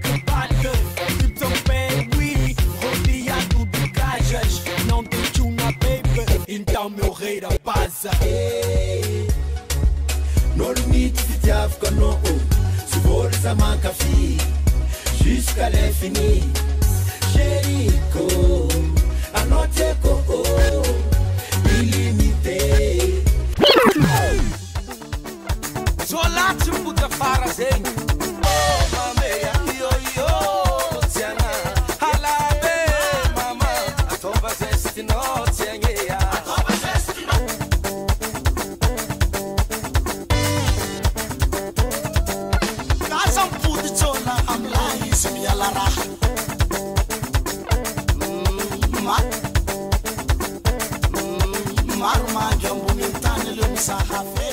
que bate, e também we rodeado de gajas. Não tem tuna, baby, então meu rei da passa. No limite de diabo que não se for essa manca fi, jusqu'à l'infini. Jericho, a noite é illimité. Zola te puta fara zen. Oh mame yo yo tiana. Halabe mama, atoba zesti no tienge ya. Atoba zesti no. Kasam puta zola amlai simi alara. Marma jambu mintane le misahafe.